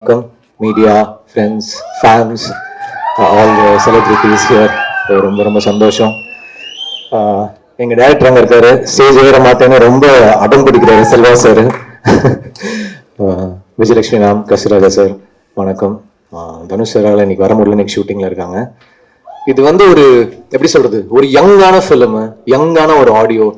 Welcome, media, friends, fans, all the celebrities here. ரொம்ப ரொம்ப சந்தோஷம். எங்க டைரக்டர் அங்கே இருக்காரு, ஸ்டேஜ் ஏற மாட்டேன்னு ரொம்ப அடம் பிடிக்கிறாரு Selva sir. Vijayalakshmi ma'am, Kasiraja sir, வணக்கம். தனுஷ் சாரால் இன்னைக்கு வர முடியல, இன்னைக்கு ஷூட்டிங்ல இருக்காங்க. இது வந்து ஒரு எப்படி சொல்றது, ஒரு யங்கான ஃபிலிம், யங்கான ஒரு ஆடியோ.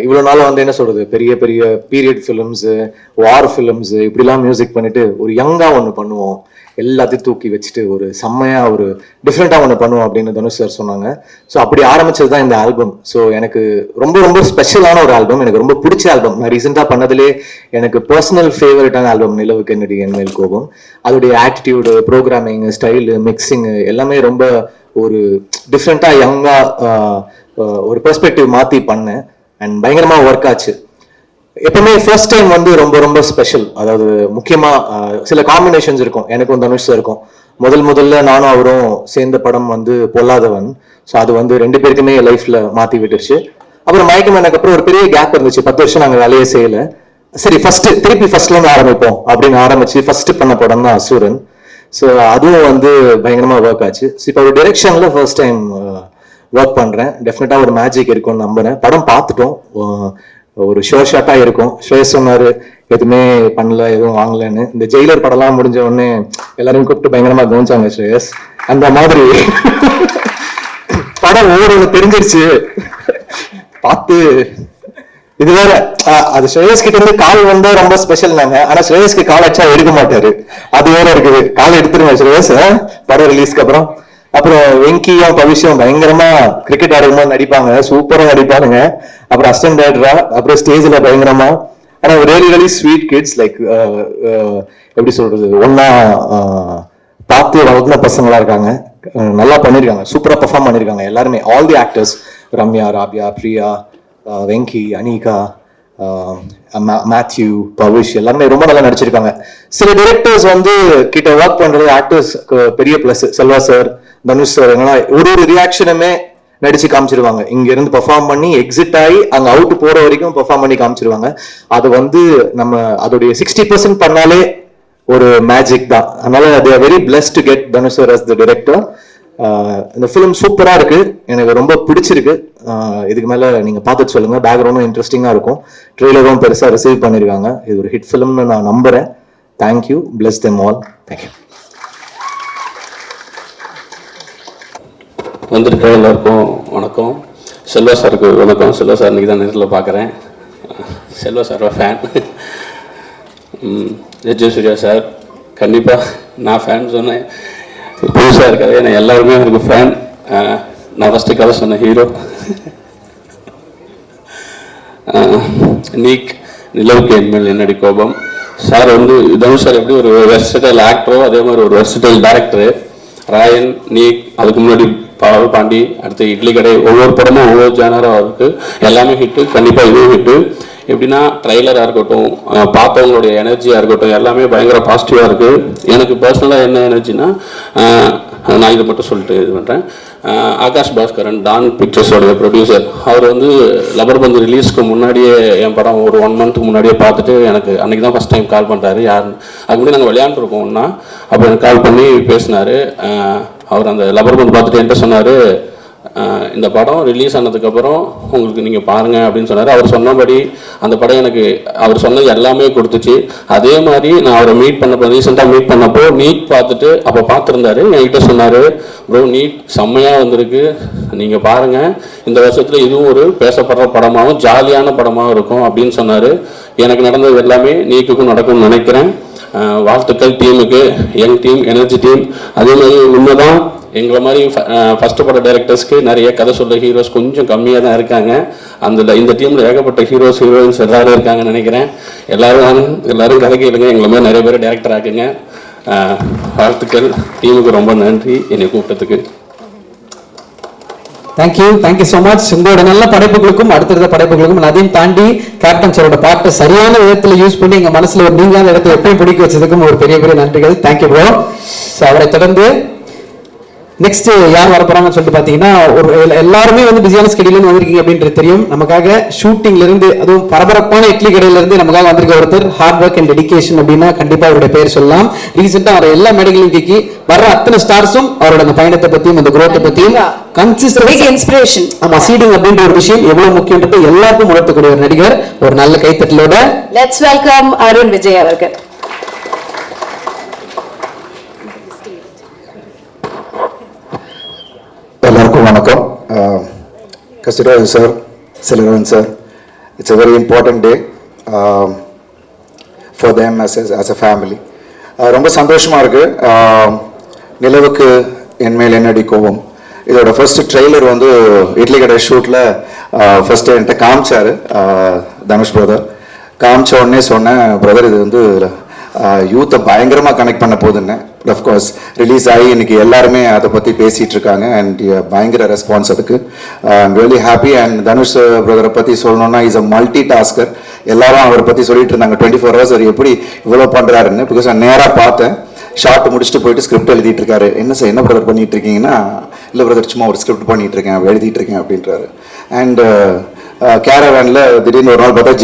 இவ்வளோ நாள் வந்து என்ன சொல்றது, பெரிய பெரிய பீரியட் ஃபிலிம்ஸு, வார் ஃபிலிம்ஸு இப்படிலாம் மியூசிக் பண்ணிட்டு ஒரு யங்காக ஒன்று பண்ணுவோம், எல்லாத்தையும் தூக்கி வச்சுட்டு ஒரு செம்மையாக ஒரு டிஃப்ரெண்ட்டாக ஒன்று பண்ணுவோம் அப்படின்னு தனுஷ் சார் சொன்னாங்க. ஸோ அப்படி ஆரம்பிச்சது தான் இந்த ஆல்பம். ஸோ எனக்கு ரொம்ப ரொம்ப ஸ்பெஷலான ஒரு ஆல்பம், எனக்கு ரொம்ப பிடிச்ச ஆல்பம். நான் ரீசெண்டாக பண்ணதுலேயே எனக்கு பர்சனல் ஃபேவரட்டான ஆல்பம் நிலவுக்கு என்னுடைய என்மேல் கோபம். அதோடைய ஆட்டிடியூடு, ப்ரோக்ராமிங், ஸ்டைலு, மிக்சிங்கு எல்லாமே ரொம்ப ஒரு டிஃப்ரெண்ட்டாக யங்காக ஒரு பெர்ஸ்பெக்டிவ் மாற்றி பண்ணேன். அண்ட் பயங்கரமா ஒர்க் ஆச்சு. எப்பவுமே ஃபர்ஸ்ட் டைம் வந்து ரொம்ப ரொம்ப ஸ்பெஷல். அதாவது முக்கியமா சில காம்பினேஷன்ஸ் இருக்கும், எனக்கும் தனுஷ் இருக்கும். முதல்ல நானும் அவரும் சேர்ந்த படம் வந்து பொல்லாதவன். ஸோ அது வந்து ரெண்டு பேருக்குமே லைஃப்ல மாத்தி விட்டுருச்சு. அப்புறம் மயக்கம் எனக்கு அப்புறம் ஒரு பெரிய கேப் இருந்துச்சு, 10 வருஷம் நாங்கள் வேலையே செய்யல. சரி திருப்பி ஃபர்ஸ்ட்ல இருந்து ஆரம்பிப்போம் அப்படின்னு ஆரம்பிச்சு ஃபர்ஸ்ட் பண்ண படம் தான் அசுரன். ஸோ அதுவும் வந்து பயங்கரமா ஒர்க் ஆச்சு. இப்போ ஒரு டிரெக்ஷன்ல ஃபர்ஸ்ட் டைம் ஒர்க் பண்றேன். டெஃபினட்டா ஒரு மேஜிக் இருக்கும்னு நம்புறேன். படம் பார்த்துட்டோம், ஒரு ஷோர் ஷாட்டா இருக்கும். ஸ்ரேஷ் சொன்னாரு எதுவுமே பண்ணல, எதுவும் வாங்கலன்னு. இந்த ஜெயிலர் படம்லாம் முடிஞ்ச உடனே எல்லாரையும் கூப்பிட்டு பயங்கரமா கவனிச்சாங்க ஸ்ரேயஸ். அந்த மாதிரி படம் ஒவ்வொரு தெரிஞ்சிருச்சு பார்த்து. இது வேற, அது ஸ்ரேயஸ் கிட்ட இருந்து கால் வந்தா ரொம்ப ஸ்பெஷல் நாங்க. ஆனா ஸ்ரேயஸ்க்கு கால் அடிச்சா எடுக்க மாட்டாரு, அது வேற இருக்குது. கால் எடுத்துருங்க ஸ்ரேயஸ் படம் ரிலீஸ்க்கு அப்புறம். அப்புறம் வெங்கியும் பவிஷும் பயங்கரமா கிரிக்கெட் ஆடும்போது நடிப்பாங்க, சூப்பரா நடிப்பானுங்க. அப்புறம் அசிஸ்டன்ட் டைரக்டரா, அப்புறம் ஸ்டேஜ்ல பயங்கரமா. ஆனா ரியலி ஸ்வீட் கிட்ஸ், லைக் எப்படி சொல்றது, ஒன்னா பார்த்து வளர்ந்த பசங்களா இருக்காங்க. நல்லா பண்ணிருக்காங்க, சூப்பரா பெர்ஃபார்ம் பண்ணிருக்காங்க எல்லாருமே. All the actors, Ramya, Rabia, Priya, Venki, Anika, Mathew, Bavish எல்லாருமே ரொம்ப நல்லா நடிச்சிருக்காங்க. சில டைரக்டர்ஸ் வந்து கிட்ட ஒர்க் பண்றது ஆக்டர்ஸ் பெரிய plus. Selva sir, Dhanush sir ஒரு ரியாக்ஷனுமே நடிச்சு காமிச்சிருவாங்க. இங்க இருந்து பெர்ஃபார்ம் பண்ணி எக்ஸிட் ஆகி அங்க அவுட் போற வரைக்கும் பெர்ஃபார்ம் பண்ணி காமிச்சிருவாங்க. அது வந்து நம்ம அதோடைய 60% பண்ணாலே ஒரு மேஜிக் தான். அதனால they are very blessed to get Dhanush sir as the director. இந்த ஃபிலிம் சூப்பரா இருக்கு, எனக்கு ரொம்ப பிடிச்சிருக்கு. இதுக்கு மேல நீங்க பார்த்துட்டு சொல்லுங்க. பேக்ரவுண்டும் இன்ட்ரெஸ்டிங்கா இருக்கும், ட்ரெய்லரும் பெருசா ரிசீவ் பண்ணிருக்காங்க. இது ஒரு ஹிட் ஃபிலிம்னு நான் நம்புறேன். Thank you, bless them all. Thank you. வந்திருக்கிற எல்லாருக்கும் வணக்கம். செல்வா சாருக்கு வணக்கம். செல்வா சார் இன்றைக்கி தான் நேரில் பார்க்குறேன். செல்வா சாரோட ஃபேன். சூர்யா சார் கண்டிப்பாக நான் ஃபேன் சொன்னேன், புதுசாக இருக்காது. ஏன்னா எல்லாருமே எனக்கு ஃபேன். நான் ஃபஸ்ட்டு கதை சொன்ன ஹீரோ நீக், நிலவுக்கு என்மேல் என்னடி கோபம். சார் வந்து தனுஷ் சார் எப்படி ஒரு வெர்சடைல் ஆக்டரோ அதே மாதிரி ஒரு வெர்சடைல் டைரக்டரு. ராயன், நீக், அதுக்கு முன்னாடி பாவல் பாண்டி, அடுத்து இட்லி கடை, ஒவ்வொரு படமும் ஒவ்வொரு ஜானராக இருக்குது. எல்லாமே ஹிட்டு, கண்டிப்பாக இதுவும் ஹிட்டு. எப்படின்னா ட்ரைலராக இருக்கட்டும், பார்த்தவங்களுடைய எனர்ஜியாக இருக்கட்டும், எல்லாமே பயங்கர பாசிட்டிவாக இருக்குது. எனக்கு பர்சனலாக என்ன எனர்ஜினா, நான் இதை மட்டும் சொல்லிட்டு இது பண்ணுறேன். ஆகாஷ் பாஸ்கரன், டான் பிக்சர்ஸோடைய ப்ரொடியூசர், அவர் வந்து லப்பர் பந்து ரிலீஸ்க்கு முன்னாடியே என் படம் ஒரு 1 மந்த்துக்கு முன்னாடியே பார்த்துட்டு எனக்கு அன்றைக்கி தான் ஃபஸ்ட் டைம் கால் பண்ணுறாரு. யாருன்னு அதுக்கு முன்னாடி நாங்கள் விளையாண்டுருக்கோம் ஒன்றா. அப்போ எனக்கு கால் பண்ணி பேசினார். அவர் அந்த லப்பர் பந்து பார்த்துட்டு என்கிட்ட சொன்னார், இந்த படம் ரிலீஸ் ஆனதுக்கப்புறம் உங்களுக்கு நீங்கள் பாருங்கள் அப்படின்னு சொன்னார். அவர் சொன்னபடி அந்த படம் எனக்கு அவர் சொன்னது எல்லாமே கொடுத்துச்சு. அதே மாதிரி நான் அவரை ரீசெண்டாக மீட் பண்ணப்போ நீட் பார்த்துட்டு அப்போ பார்த்துருந்தாரு. என்கிட்ட சொன்னார், ப்ரோ நீட் செம்மையாக வந்திருக்கு, நீங்கள் பாருங்கள், இந்த வருஷத்தில் இதுவும் ஒரு பேசப்படுற படமாகவும் ஜாலியான படமாகவும் இருக்கும் அப்படின்னு சொன்னார். எனக்கு நடந்தது எல்லாமே நீக்குக்கும் நடக்கும்னு நினைக்கிறேன். வாழ்த்துக்கள் டீமுக்கு, யங் டீம், எனர்ஜி டீம். அதே மாதிரி உண்மைதான், எங்களை மாதிரி ஃபஸ்ட்டு பட டைரக்டர்ஸ்க்கு நிறைய கதை சொல்ல ஹீரோஸ் கொஞ்சம் கம்மியாக தான் இருக்காங்க. இந்த டீமில் ஏகப்பட்ட ஹீரோஸ், ஹீரோயின்ஸ் எல்லாரும் இருக்காங்கன்னு நினைக்கிறேன். எல்லாரும் கதை கேளுங்க, எங்களை மாதிரி நிறைய பேர் டைரக்டர் ஆக்குங்க. வாழ்த்துக்கள் டீமுக்கு, ரொம்ப நன்றி என்னை கூப்பிட்டதுக்கு. Thank you so much. உங்களோட நல்ல படைப்புகளுக்கும் அடுத்தடுத்த படைப்புகளுக்கும், அதையும் தாண்டி கேப்டன் சாரோட பாட்டை சரியான விதத்தில் யூஸ் பண்ணி எங்க மனசுல ஒரு நீங்காத இடத்துல எப்பயும் பிடிக்க வச்சதுக்கும் ஒரு பெரிய பெரிய நன்றிகள். Thank you bro. அவரை தொடர்ந்து நெக்ஸ்ட் யார் வர போறாங்கன்னு சொல்லிட்டு பாத்தீங்கன்னா ஒரு எல்லாருமே வந்து பிஸியான ஸ்கெடியூல் வந்திருக்கீங்க அப்படின்றது தெரியும். நமக்காக ஷூட்டிங்ல இருந்து அதுவும் பரபரப்பான இட்லி கடையில இருந்து நமக்காக வந்திருக்க ஒருத்தர் ஹார்ட் ஒர்க் அண்ட் டெடிகேஷன் அப்படின்னா கண்டிப்பா அவருடைய பேர் சொல்லலாம். ரீசெண்டா வர எல்லா மேடைகளையும் கேக்கி வர அத்தனை ஸ்டார்ஸும் அவரோட அந்த பயணத்தை பத்தியும் அந்த growth பத்தியும் கன்சிஸ்டன்ட் இன்ஸ்பிரேஷன். ஆமா, சீடிங் அப்படின்ற ஒரு விஷயம் எவ்வளவு முக்கியம்ன்றது எல்லாருக்கும் உணர்த்தக்கூடிய ஒரு நடிகர். ஒரு நல்ல கைத்தட்டலோட லெட்ஸ் வெல்கம் அருண் விஜய் அவர்கள். எல்லாருக்கும் வணக்கம். Kasthuriraj sir, Selvarajan sir, it's a very important day for them as a family. ரொம்ப சந்தோஷமாக இருக்குது. நிலவுக்கு என்மேல் என்னடி கோபம் இதோட ஃபர்ஸ்ட் ட்ரெய்லர் வந்து இட்லி கடை ஷூட்டில் ஃபர்ஸ்ட் என்கிட்ட காமிச்சார் தனுஷ் பிரதர். காமிச்ச உடனே சொன்னேன், பிரதர் இது வந்து யூத்தை பயங்கரமாக கனெக்ட் பண்ண போகுதுன்னு. அஃப்கோர்ஸ் ரிலீஸ் ஆகி இன்னைக்கு எல்லாருமே அதை பற்றி பேசிகிட்டு இருக்காங்க அண்ட் பயங்கர ரெஸ்பான்ஸ் அதுக்கு. I'm really happy. And Dhanush பிரதரை பற்றி சொல்லணும்னா இஸ் அ மல்டி டாஸ்கர். எல்லாரும் அவரை பற்றி சொல்லிட்டு இருந்தாங்க 24 hours அவர் எப்படி இவ்வளோ பண்ணுறாருன்னு. பிகாஸ் நான் நேராக பார்த்தேன், ஷார்ட் முடிச்சுட்டு போயிட்டு ஸ்கிரிப்ட் எழுதிட்டு இருக்காரு. என்ன சார் என்ன பிரதர் பண்ணிட்டு இருக்கீங்கன்னா, இல்லை பிரதர் சும்மா ஒரு ஸ்கிரிப்ட் பண்ணிட்டு இருக்கேன், எழுதிட்டு இருக்கேன் அப்படின்றாரு. அண்ட் கேரவேனில் திடீர்னு ஒரு நாள் பார்த்தா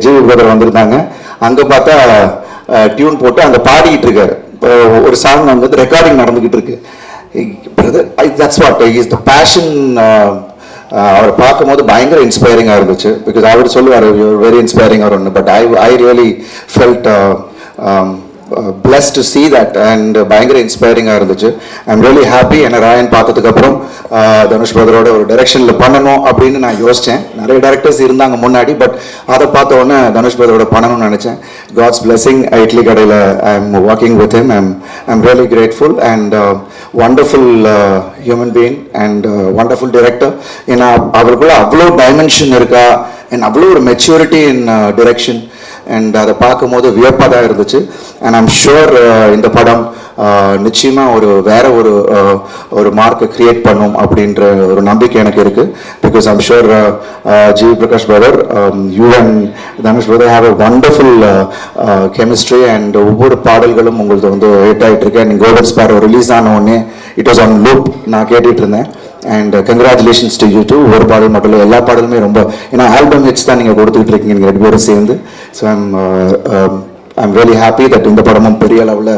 ஜிவி பிரதர் வந்திருந்தாங்க. அங்கே பார்த்தா டியூன் போட்டு அங்கே பாடிக்கிட்டு இருக்காரு. ஒரு சாங் வந்து ரெக்கார்டிங் நடந்துகிட்டு இருக்கு. Brother that's what is the passion. அவரை பார்க்கும்போது பயங்கர இன்ஸ்பைரிங்காக இருந்துச்சு. பிகாஸ் அவர் சொல்லுவார் வெரி இன்ஸ்பைரிங் அவர் ஒன்று. But I really felt blessed to see that and பயங்கர இன்ஸ்பைரிங்காக இருந்துச்சு. I'm really happy. என்னை ராயன் பார்த்ததுக்கப்புறம் தனுஷ் பிரதரோட ஒரு டைரக்ஷனில் பண்ணணும் அப்படின்னு நான் யோசித்தேன். நிறைய டேரக்டர்ஸ் இருந்தாங்க முன்னாடி, பட் அதை பார்த்த உடனே தனுஷ் பிரதரோட பண்ணணும்னு நினச்சேன். God's blessing. இட்லி கடையில் I am working with him. I'm really grateful and wonderful human being and wonderful director. ஏன்னா அவருக்குள்ள அவ்வளோ டைமென்ஷன் இருக்கா அண்ட் அவ்வளோ ஒரு மெச்சூரிட்டி இன் டிரெக்ஷன். அண்ட் அதை பார்க்கும்போது வியப்பாக தான் இருந்துச்சு. அண்ட் ஐம் ஷுர் இந்த படம் நிச்சயமாக வேற ஒரு மார்க்கை கிரியேட் பண்ணும் அப்படின்ற ஒரு நம்பிக்கை எனக்கு இருக்குது. Because I'm sure GV Prakash brother, you and Dhanush brother have a wonderful chemistry. And ஒவ்வொரு பாடல்களும் உங்களுக்கு வந்து ஹிட் ஆகிட்டு இருக்கு. அண்ட் கோல்டன் ஸ்பேரோ ரிலீஸ் ஆன உடனே இட் வாஸ் ஆன் லூப் நான் கேட்டுட்டு இருந்தேன். And congratulations to you too. ஒரு பாடல் மட்டும் இல்லை, எல்லா பாடலுமே ரொம்ப, ஏன்னா ஆல்பம் ஹிட்ஸ் தான் நீங்கள் கொடுத்துக்கிட்டு இருக்கீங்க நீங்கள் 2 பேரும் சேர்ந்து. So I'm really happy that இந்த படமும் பெரிய அளவில்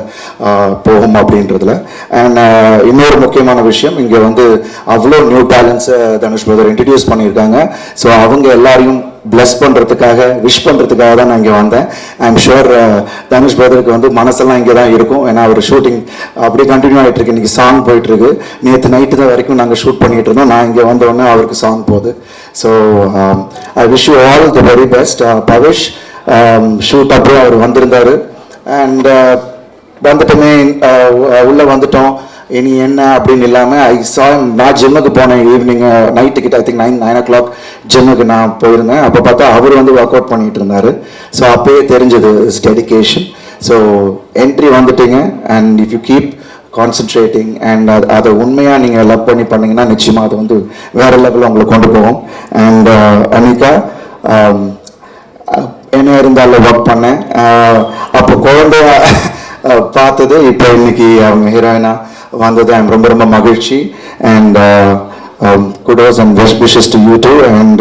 போகும் அப்படின்றதுல. அண்ட் இன்னொரு முக்கியமான விஷயம், இங்கே வந்து அவ்வளோ நியூ டேலண்ட்ஸை தனுஷ் பிரதர் இன்ட்ரடியூஸ் பண்ணியிருக்காங்க. ஸோ அவங்க எல்லாரையும் பிளஸ் பண்ணுறதுக்காக, விஷ் பண்ணுறதுக்காக தான் நான் இங்கே வந்தேன். ஐ எம் ஷுர் தனுஷ் பிரதருக்கு வந்து மனசெல்லாம் இங்கே தான் இருக்கும். ஏன்னா அவர் ஷூட்டிங் அப்படியே கண்டினியூ ஆகிட்டு இருக்கு. இன்றைக்கி சாங் போயிட்டுருக்கு. நேற்று நைட்டு தான் வரைக்கும் நாங்கள் ஷூட் பண்ணிகிட்டு இருந்தோம். நான் இங்கே வந்தோடனே அவருக்கு சாங் போகுது. So I wish you all the very best. Pavish shoot அப்போ அவர் வந்திருந்தார். அண்ட் வந்துட்டோமே, உள்ளே வந்துட்டோம், இனி என்ன அப்படின்னு இல்லாமல் ஐ சா. நான் ஜிம்முக்கு போனேன் ஈவினிங் நைட்டுக்கிட்ட, ஐ திங்க் 9 o'clock ஜிம்முக்கு நான் போயிருந்தேன். அப்போ பார்த்தா அவர் வந்து ஒர்க் அவுட் பண்ணிட்டு இருந்தார். ஸோ அப்போயே தெரிஞ்சது இஸ் டெடிகேஷன். ஸோ என்ட்ரி வந்துட்டீங்க. And if you keep concentrating and அதை உண்மையாக நீங்கள் லவ் பண்ணி பண்ணீங்கன்னா நிச்சயமாக அது வந்து வேற லெவலில் உங்களை கொண்டு போகும். அண்ட் அனிகா, என்ன இருந்தாலும் ஒர்க் பண்ணேன். அப்போ குழந்தைய பார்த்தது, இப்போ இன்னைக்கு அவங்க ஹீரோயினா வந்தது ஐம் ரொம்ப ரொம்ப மகிழ்ச்சி. And kudos and wishes to you too. And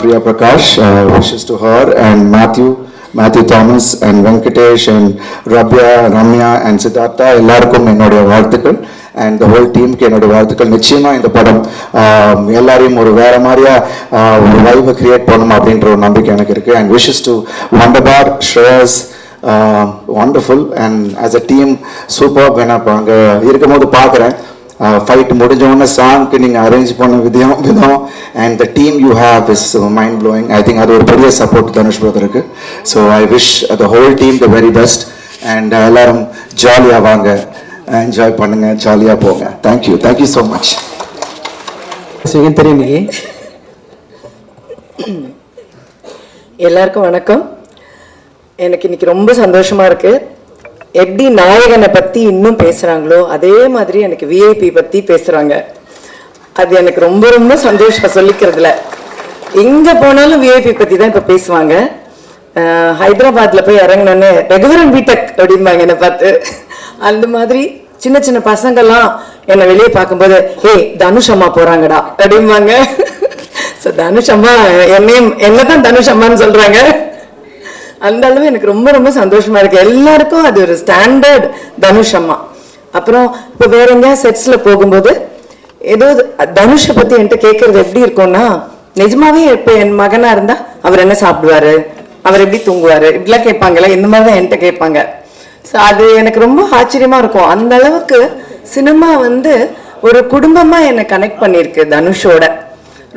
Priya Prakash, wishes to her. And Matthew Thomas and Venkatesh and Ramya and Siddhartha, எல்லாருக்கும் என்னுடைய வாழ்த்துக்கள். அண்ட் த ஹோல் டீமுக்கு என்னுடைய வாழ்த்துக்கள். நிச்சயமாக இந்த படம் எல்லாரையும் ஒரு வேற மாதிரியா ஒரு வைவை கிரியேட் பண்ணணும் அப்படின்ற ஒரு நம்பிக்கை எனக்கு இருக்குது. And wishes to Wunderbar, Shreyas, wonderful. And as a team super. வேணா இப்போ அங்கே இருக்கும்போது பார்க்குறேன், ஃபைட் முடிஞ்ச உடனே சாங்க்கு நீங்கள் அரேஞ்ச் பண்ண விதம் and the team you have is mind blowing. I think அது ஒரு பெரிய சப்போர்ட் தனுஷ் பிரதருக்கு. So I wish the whole team the very best. And எல்லாரும் ஜாலியாக வாங்க, என்ஜாய் பண்ணுங்க, ஜாலியாக போங்க. Thank you so much. தெரியும். இன்னைக்கு எல்லாருக்கும் வணக்கம். எனக்கு இன்னைக்கு ரொம்ப சந்தோஷமா இருக்கு. எப்படி நாயகனை பத்தி இன்னும் பேசுறாங்களோ அதே மாதிரி எனக்கு விஐபி பத்தி பேசுறாங்க. அது எனக்கு ரொம்ப ரொம்ப சந்தோஷம் சொல்லிக்கிறதுல. எங்க போனாலும் விஐபி பத்தி தான் இப்ப பேசுவாங்க. ஹைதராபாத்ல போய் இறங்கினோன்னு ரகுவரன் பிடெக் அப்படிம்பாங்க என்னை பார்த்து. அந்த மாதிரி சின்ன சின்ன பசங்கள்லாம் என்னை வெளியே பார்க்கும்போது ஏய் தனுஷ் அம்மா போறாங்கடா அப்படிம்பாங்க. ஸோ தனுஷ் அம்மா என்னதான் தனுஷ் அம்மான்னு சொல்றாங்க. அந்த அளவு எனக்கு ரொம்ப ரொம்ப சந்தோஷமா இருக்கு. எல்லாருக்கும் அது ஒரு ஸ்டாண்டர்ட் தனுஷ் அம்மா. அப்புறம் இப்போ வேற எங்கேயா செட்ஸ்ல போகும்போது ஏதோ தனுஷை பத்தி என்கிட்ட கேட்கறது எப்படி இருக்கும்னா, நிஜமாவே இப்ப என் மகனா இருந்தா அவர் என்ன சாப்பிடுவாரு, அவர் எப்படி தூங்குவாரு, இப்படிலாம் கேட்பாங்கல்ல, இந்த மாதிரிதான் என்கிட்ட கேட்பாங்க. ஸோ அது எனக்கு ரொம்ப ஆச்சரியமா இருக்கும். அந்த அளவுக்கு சினிமா வந்து ஒரு குடும்பமா என்னை கனெக்ட் பண்ணிருக்கு தனுஷோட,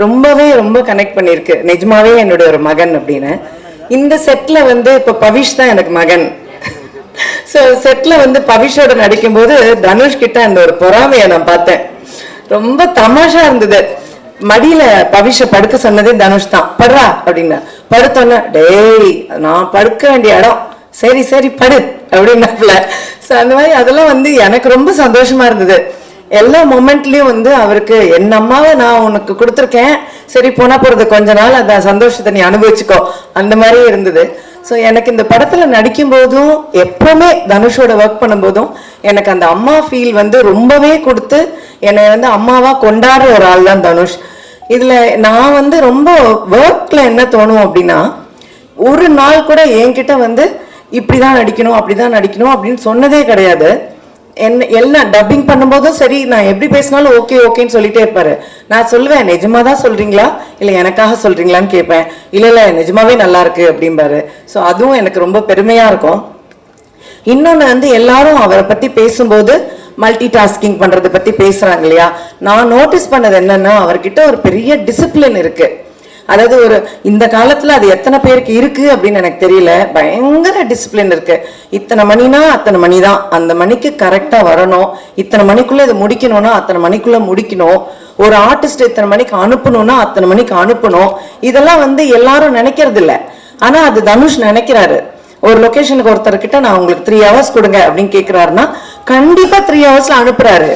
ரொம்பவே ரொம்ப கனெக்ட் பண்ணிருக்கு. நிஜமாவே என்னுடைய ஒரு மகன் அப்படின்னு. இந்த செட்ல வந்து இப்ப பவிஷ் தான் எனக்கு மகன். ஸோ செட்ல வந்து பவிஷோட நடிக்கும் போது தனுஷ் கிட்ட அந்த ஒரு பொறாமையை நான் பார்த்தேன். ரொம்ப தமாஷா இருந்தது. மடியில பவிஷ படுக்க சொன்னதே தனுஷ் தான். படுறா அப்படின்னா படுத்தோன்னா, டேய் நான் படுக்க வேண்டிய இடம், சரி சரி படு அப்படின்னாப்ல. ஸோ அந்த மாதிரி அதெல்லாம் வந்து எனக்கு ரொம்ப சந்தோஷமா இருந்தது. எல்லா மொமெண்ட்லயும் வந்து அவருக்கு என் அம்மாவை நான் உனக்கு கொடுத்துருக்கேன், சரி போனா போறது கொஞ்ச நாள் அந்த சந்தோஷத்தை நீ அனுபவிச்சுக்கோ, அந்த மாதிரி இருந்தது. ஸோ எனக்கு இந்த படத்துல நடிக்கும் போதும் எப்பவுமே தனுஷோட ஒர்க் பண்ணும்போதும் எனக்கு அந்த அம்மா ஃபீல் வந்து ரொம்பவே கொடுத்து என்னை வந்து அம்மாவா கொண்டாடுற ஒரு ஆள் தான் தனுஷ். இதுல நான் வந்து ரொம்ப ஒர்க்ல என்ன தோணும் அப்படின்னா, ஒரு நாள் கூட என்கிட்ட வந்து இப்படிதான் நடிக்கணும் அப்படிதான் நடிக்கணும் அப்படின்னு சொன்னதே கிடையாது. எல்லாம் டப்பிங் பண்ணும்போதும் சரி, நான் எப்படி பேசினாலும் ஓகே ஓகேன்னு சொல்லிட்டே இருப்பாரு. நான் சொல்லுவேன், நிஜமாதான் சொல்றீங்களா இல்ல எனக்காக சொல்றீங்களான்னு கேட்பேன். இல்ல இல்ல நிஜமாவே நல்லா இருக்கு அப்படிம்பாரு. ஸோ அதுவும் எனக்கு ரொம்ப பெருமையா இருக்கும். இன்னொன்னு வந்து எல்லாரும் அவரை பத்தி பேசும்போது மல்டி டாஸ்கிங் பண்றதை பத்தி பேசுறாங்க இல்லையா, நான் நோட்டீஸ் பண்ணது என்னன்னா அவர்கிட்ட ஒரு பெரிய டிசிப்ளின் இருக்கு. அதாவது ஒரு இந்த காலத்துல அது எத்தனை பேருக்கு இருக்கு அப்படின்னு எனக்கு தெரியல. பயங்கர டிசிப்ளின் இருக்கு. இத்தனை மணினா அத்தனை மணி தான், அந்த மணிக்கு கரெக்டா வரணும், இத்தனை மணிக்குள்ள இதை முடிக்கணும்னா அத்தனை மணிக்குள்ள முடிக்கணும், ஒரு ஆர்டிஸ்ட் இத்தனை மணிக்கு அனுப்பணும்னா அத்தனை மணிக்கு அனுப்பணும். இதெல்லாம் வந்து எல்லாரும் நினைக்கிறது இல்லை. ஆனா அது தனுஷ் நினைக்கிறாரு. ஒரு லொகேஷனுக்கு ஒருத்தர்கிட்ட நான் உங்களுக்கு 3 hours கொடுங்க அப்படின்னு கேட்கிறாருன்னா கண்டிப்பா 3 hours அனுப்புறாரு.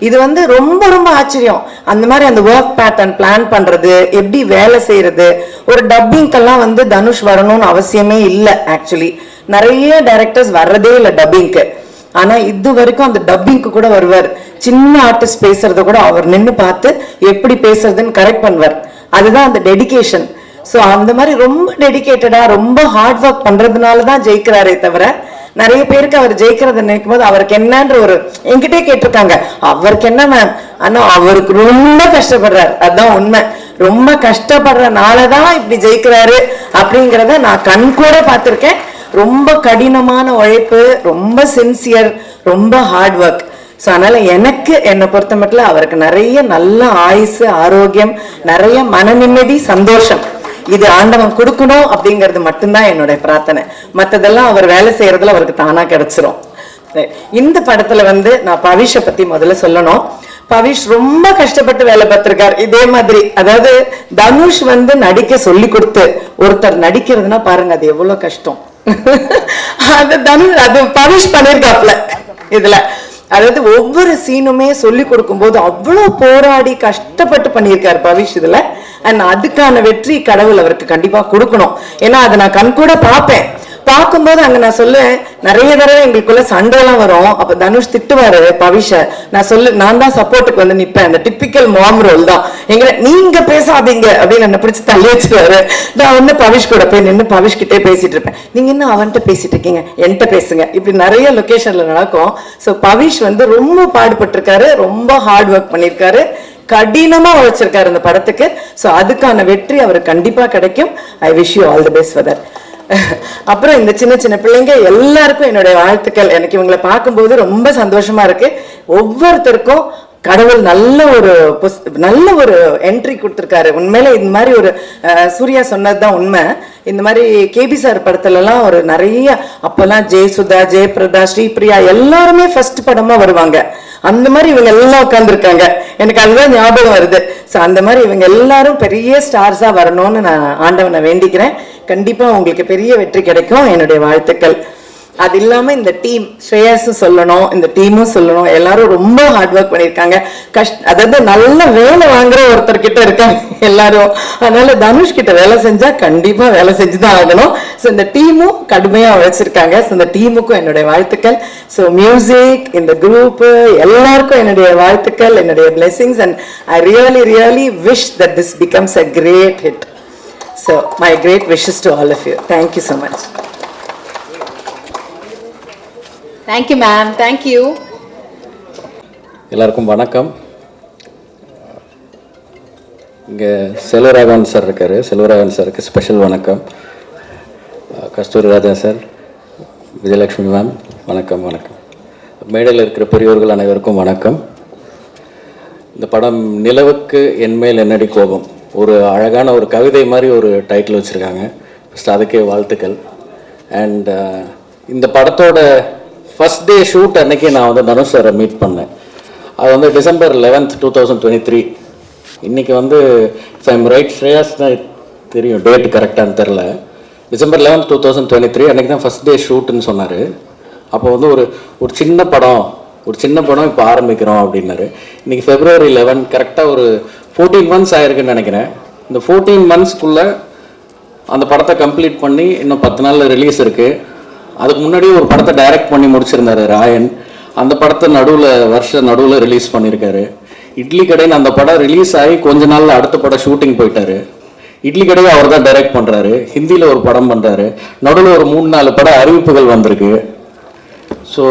இது வந்து ரொம்ப ரொம்ப ஆச்சரியம். அந்த மாதிரி அந்த ஒர்க் பேட்டர்ன் பிளான் பண்றது, எப்படி வேலை செய்யறது. ஒரு டப்பிங்கெல்லாம் வந்து தனுஷ் வரணும்னு அவசியமே இல்லை. ஆக்சுவலி நிறைய டைரக்டர்ஸ் வர்றதே இல்லை டப்பிங்க்கு. ஆனா இது வரைக்கும் அந்த டப்பிங்க்கு கூட வருவார். சின்ன ஆர்டிஸ்ட் பேசுறத கூட அவர் நின்று பார்த்து எப்படி பேசுறதுன்னு கரெக்ட் பண்ணுவார். அதுதான் அந்த டெடிகேஷன். ஸோ அந்த மாதிரி ரொம்ப டெடிகேட்டடா ரொம்ப ஹார்ட் ஒர்க் பண்றதுனாலதான் ஜெயிக்கிறாரே தவிர, நிறைய பேருக்கு அவர் ஜெயிக்கிறத நினைக்கும் போது அவருக்கு என்னன்ற ஒரு என்கிட்டே கேட்டிருக்காங்க, அவருக்கு என்ன மேம், ஆனா அவருக்கு ரொம்ப கஷ்டப்படுறாரு. அதுதான் உண்மை. ரொம்ப கஷ்டப்படுறனாலதான் இப்படி ஜெயிக்கிறாரு அப்படிங்கிறத நான் கண் கூட பார்த்திருக்கேன். ரொம்ப கடினமான உழைப்பு, ரொம்ப சின்சியர், ரொம்ப ஹார்ட் ஒர்க். ஸோ அதனால எனக்கு என்னை பொறுத்த மட்டும் அவருக்கு நிறைய நல்ல ஆயுசு, ஆரோக்கியம், நிறைய மன நிம்மதி, சந்தோஷம் இது ஆண்டவன் கொடுக்கணும் அப்படிங்கிறது மட்டும்தான் என்னுடைய பிரார்த்தனை. மற்றதெல்லாம் அவர் வேலை செய்யறதுல அவருக்கு தானா கிடைச்சிரும். இந்த படத்துல வந்து நான் பவிஷை பத்தி முதல்ல சொல்லணும். பவிஷ் ரொம்ப கஷ்டப்பட்டு வேலை பார்த்திருக்காரு. இதே மாதிரி அதாவது தனுஷ் வந்து நடிக்க சொல்லி கொடுத்து ஒருத்தர் நடிக்கிறதுனா பாருங்க அது எவ்வளவு கஷ்டம். அது பவிஷ் பண்ணிருக்காப்ல இதுல. அதாவது ஒவ்வொரு சீனுமே சொல்லி கொடுக்கும் போது அவ்வளவு போராடி கஷ்டப்பட்டு பண்ணியிருக்காரு பவிஷ் இதுல. அண்ட் அதுக்கான வெற்றி கடவுள் அவருக்கு கண்டிப்பா கொடுக்கணும். ஏன்னா அதை நான் கண் கூட பார்ப்பேன். பார்க்கும்போது அங்க நான் சொல்லுவேன், நிறைய தடவை எங்களுக்குள்ள சண்டை எல்லாம் வரும். அப்ப தனுஷ் திட்டுவாரு பவிஷ. நான் தான் சப்போர்ட்டுக்கு வந்து நிப்பேன். அந்த டிப்பிக்கல் மாம் ரோல் தான். நீங்க பேசாதீங்க அப்படின்னு என்ன பிடிச்சி தள்ளி வச்சுருவாரு. நான் வந்து பவிஷ் கூட போய் நின்று பவிஷ் கிட்டே பேசிட்டு இருப்பேன். நீங்க என்ன அவன்கிட்ட பேசிட்டு இருக்கீங்க, என்கிட்ட பேசுங்க. இப்படி நிறைய லொகேஷன்ல நடக்கும். ஸோ பவிஷ் வந்து ரொம்ப பாடுபட்டிருக்காரு, ரொம்ப ஹார்ட் ஒர்க் பண்ணிருக்காரு, கடினமா உழைச்சிருக்காரு இந்த படத்துக்கு. ஸோ அதுக்கான வெற்றி அவருக்கு கண்டிப்பா கிடைக்கும். ஐ wish you all the best for that. அப்புறம் இந்த சின்ன சின்ன பிள்ளைங்க எல்லாருக்கும் என்னுடைய வாழ்த்துக்கள். எனக்கு இவங்களை பார்க்கும்போது ரொம்ப சந்தோஷமா இருக்கு. ஒவ்வொருத்தருக்கும் கடவுள் நல்ல ஒரு என்ட்ரி கொடுத்துருக்காரு. உண்மையில இந்த மாதிரி ஒரு சூர்யா சொன்னதுதான் உண்மை. இந்த மாதிரி கேபி சார் படத்துல எல்லாம் ஒரு நிறைய அப்பெல்லாம் ஜெயசுதா, ஜெயபிரதா, ஸ்ரீபிரியா எல்லாருமே ஃபர்ஸ்ட் படமா வருவாங்க. அந்த மாதிரி இவங்க எல்லாம் உட்காந்துருக்காங்க. எனக்கு அதுதான் ஞாபகம் வருது. ஸோ அந்த மாதிரி இவங்க எல்லாரும் பெரிய ஸ்டார்ஸா வரணும்னு நான் ஆண்டவனை வேண்டிக்கிறேன். கண்டிப்பா உங்களுக்கு பெரிய வெற்றி கிடைக்கும். என்னுடைய வாழ்த்துக்கள். அது இல்லாம இந்த டீம் ஸ்ரேயாஸும் சொல்லணும், இந்த டீமும் சொல்லணும், எல்லாரும் ரொம்ப ஹார்ட் ஒர்க் பண்ணியிருக்காங்க. அதாவது நல்ல வேலை வாங்குற ஒருத்தர் கிட்ட இருக்காங்க எல்லாரும். அதனால தனுஷ் கிட்ட வேலை செஞ்சா கண்டிப்பா வேலை செஞ்சுதான் ஆகணும். ஸோ இந்த டீமும் கடுமையா உழைச்சிருக்காங்க. ஸோ இந்த டீமுக்கும் என்னுடைய வாழ்த்துக்கள். ஸோ மியூசிக், இந்த குரூப் எல்லாருக்கும் என்னுடைய வாழ்த்துக்கள், என்னுடைய blessings. And I really wish that this becomes a great hit. So my great wishes to all of you. Thank you so much. Thank you ma'am. Thank you. எல்லாருக்கும் வணக்கம். இங்கே செல்வராகவன் சார் இருக்கார். செல்வராகவன் சாருக்கு ஸ்பெஷல் வணக்கம். கஸ்தூரி ராஜா சார், விஜயலட்சுமி மேம் வணக்கம். வணக்கம். மேடையில் இருக்கிற பெரியோர்கள் அனைவருக்கும் வணக்கம். இந்த படம் நிலவுக்கு என்மேல் என்னடி கோபம், ஒரு அழகான ஒரு கவிதை மாதிரி ஒரு டைட்டில் வச்சுருக்காங்க. ஃபஸ்ட் அதுக்கே வாழ்த்துக்கள். அண்ட் இந்த படத்தோட ஃபஸ்ட் டே ஷூட் அன்னைக்கு நான் வந்து தனுஷ் சாரை மீட் பண்ணேன். அது வந்து December 11th, 2023. இன்றைக்கி வந்து ஐம் ரைட், ஸ்ரேயாஸ் தான் தெரியும் டேட் கரெக்டானு தெரில. December 11th, 2023 அன்றைக்கி தான் ஃபஸ்ட் டே ஷூட்டுன்னு சொன்னார். அப்போ வந்து ஒரு சின்ன படம் இப்போ ஆரம்பிக்கிறோம் அப்படின்னாரு. இன்றைக்கி February 11 கரெக்டாக ஒரு 14 months ஆயிருக்குன்னு நினைக்கிறேன். இந்த 14 monthsக்குள்ளே அந்த படத்தை கம்ப்ளீட் பண்ணி இன்னும் 10 நாளில் ரிலீஸ் இருக்குது. அதுக்கு முன்னாடி ஒரு படத்தை டைரக்ட் பண்ணி முடிச்சிருந்தாரு ராயன். அந்த படத்தை நடுவில் ரிலீஸ் பண்ணியிருக்காரு. இட்லி கடைன்னு அந்த படம் ரிலீஸ் ஆகி கொஞ்ச நாளில் அடுத்த படம் ஷூட்டிங் போயிட்டாரு. இட்லி கடையை அவர் தான் டைரக்ட் பண்ணுறாரு. ஹிந்தியில் ஒரு படம் பண்ணுறாரு. நடுவில் ஒரு 3-4 பட அறிவிப்புகள் வந்திருக்கு. ஸோ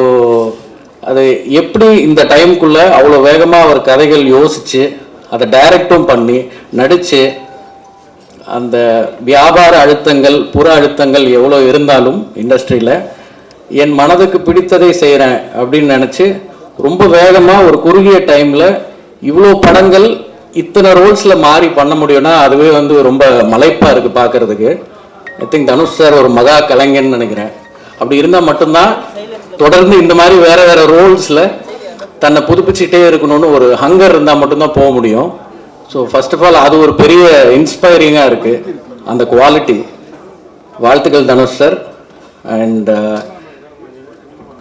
அது எப்படி இந்த டைமுக்குள்ளே அவ்வளோ வேகமாக அவர் கதைகள் யோசித்து அதை டைரக்டும் பண்ணி நடித்து, அந்த வியாபார அழுத்தங்கள் புற அழுத்தங்கள் எவ்வளோ இருந்தாலும் இண்டஸ்ட்ரியில் என் மனதுக்கு பிடித்ததை செய்கிறேன் அப்படின்னு நினச்சி ரொம்ப வேகமாக ஒரு குறுகிய டைமில் இவ்வளோ படங்கள் இத்தனை ரோல்ஸில் மாறி பண்ண முடியும்னா அதுவே வந்து ரொம்ப மலைப்பாக இருக்குது பார்க்குறதுக்கு. ஐ திங்க் தனுஷ் சார் ஒரு மகா கலைஞன்னு நினைக்கிறேன். அப்படி இருந்தால் மட்டும்தான் தொடர்ந்து இந்த மாதிரி வேறு வேறு ரோல்ஸில் தன்னை புதுப்பிச்சுட்டே இருக்கணும்னு ஒரு ஹங்கர் இருந்தால் மட்டும்தான் போக முடியும். ஸோ ஃபர்ஸ்ட் ஆஃப் ஆல் அது ஒரு பெரிய இன்ஸ்பைரிங்காக இருக்குது, அந்த குவாலிட்டி. வாழ்த்துக்கள் தனுஷ் சார். அண்ட்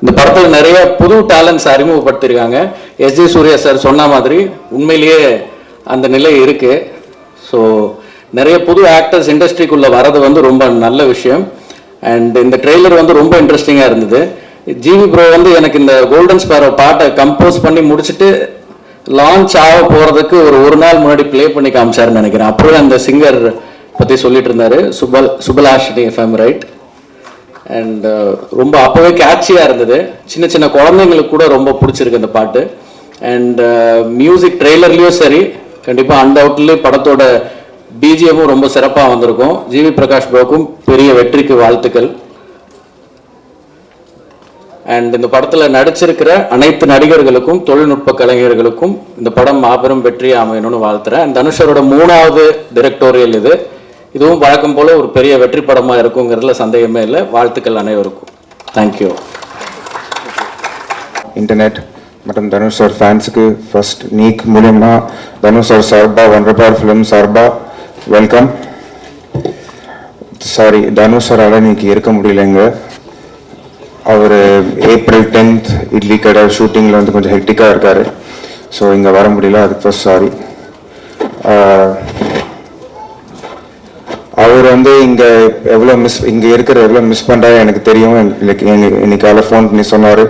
இந்த படத்தில் நிறைய புது டேலண்ட்ஸ் அறிமுகப்படுத்தியிருக்காங்க. எஸ்ஜே சூர்யா சார் சொன்ன மாதிரி உண்மையிலேயே அந்த நிலை இருக்குது. ஸோ நிறைய புது ஆக்டர்ஸ் இண்டஸ்ட்ரிக்குள்ளே வரது வந்து ரொம்ப நல்ல விஷயம். அண்ட் இந்த ட்ரெய்லர் வந்து ரொம்ப இன்ட்ரெஸ்டிங்காக இருந்தது. ஜிவி ப்ரோ வந்து எனக்கு இந்த கோல்டன் ஸ்பேரோ பாட்டை கம்போஸ் பண்ணி முடிச்சுட்டு லான்ச் ஆக போகிறதுக்கு ஒரு நாள் முன்னாடி ப்ளே பண்ணி காமிச்சாருன்னு நினைக்கிறேன். அப்போவே அந்த சிங்கர் பற்றி சொல்லிட்டு இருந்தார், Subhalashini, if I'm right. And ரொம்ப அப்போவே கேட்சியாக இருந்தது. சின்ன சின்ன குழந்தைங்களுக்கு கூட ரொம்ப பிடிச்சிருக்கு அந்த பாட்டு. அண்ட் மியூசிக் ட்ரெய்லர்லேயும் சரி, கண்டிப்பாக அன்டவுட்லி படத்தோட பிஜிஎம்மும் ரொம்ப சிறப்பாக வந்திருக்கும். ஜிவி பிரகாஷ் ப்ரோக்கும் பெரிய வெற்றிக்கு வாழ்த்துக்கள். அண்ட் இந்த படத்தில் நடிச்சிருக்கிற அனைத்து நடிகர்களுக்கும் தொழில்நுட்ப கலைஞர்களுக்கும் இந்த படம் மாபெரும் வெற்றி அமையணும்னு வாழ்த்துறேன். தனுஷரோட 3வது டைரக்டோரியல் இதுவும் வழக்கம் போல ஒரு பெரிய வெற்றி படமாக இருக்குங்கிறதுல சந்தேகமே இல்லை. வாழ்த்துக்கள் அனைவருக்கும். தேங்க்யூ. இன்டர்நெட் மற்றும் தனுஷ் சார் ஃபேன்ஸுக்கு ஃபர்ஸ்ட் நீக் மூலியமா தனுஷ் சார் சார்பா ஒன்றபார் ஃபிலிம் சார்பா வெல்கம். சாரி, தனுஷ் சாரால் இன்னைக்கு இருக்க முடியலைங்க. அவர் April 10th இட்லி கடை ஷூட்டிங்கில் வந்து கொஞ்சம் ஹெக்டிக்காக இருக்கார். ஸோ இங்கே வர முடியல, அதுக்கு ஃபர்ஸ்ட் சாரி. அவர் வந்து இங்கே இருக்கிற எவ்வளோ மிஸ் பண்ணுறாரு எனக்கு தெரியும். இன்னைக்கு காலை ஃபோன் பண்ணி சொன்னார்.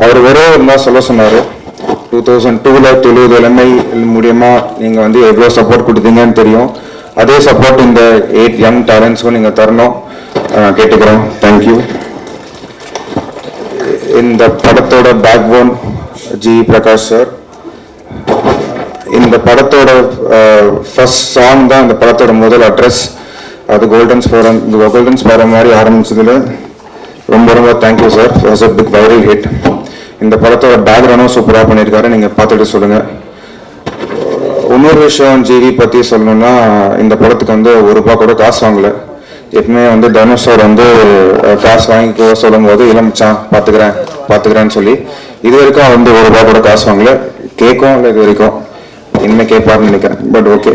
அவர் ஒரே ஒரு நாள் சொல்ல சொன்னார், 2002 தெலுங்கு இளமை மூலியமாக நீங்கள் வந்து எவ்வளோ சப்போர்ட் கொடுத்தீங்கன்னு தெரியும். அதே சப்போர்ட் இந்த 8 யங் டேலண்ட்ஸ்க்கும் நீங்கள் தரணும் கேட்டுக்கிறோம். தேங்க்யூ. இந்த படத்தோட பேக்போன் ஜி பிரகாஷ் சார். இந்த படத்தோட ஃபர்ஸ்ட் சாங் தான் இந்த படத்தோட முதல் அட்ரஸ். அது கோல்டன் ஸ்பேரம் மாதிரி ஆரம்பிச்சதுல ரொம்ப ரொம்ப thank you sir. Was a big viral hit. இந்த படத்தோட பேக்ரவுண்டும் சூப்பராக பண்ணியிருக்காரு, நீங்கள் பார்த்துட்டு சொல்லுங்கள். இன்னொரு விஷயம் ஜிவி பற்றி சொல்லணும்னா, இந்த படத்துக்கு வந்து ₹1 கூட காசு வாங்கலை. எப்பவுமே வந்து தனுஷ் சார் வந்து காசு வாங்கிக்க சொல்லும் போது இளமச்சான் பார்த்துக்கிறேன்னு சொல்லி இது வரைக்கும் வந்து ₹1 கூட காசு வாங்கல. கேட்கும் இல்லை இது வரைக்கும், இனிமே கேட்பாருன்னு நினைக்கிறேன். But okay,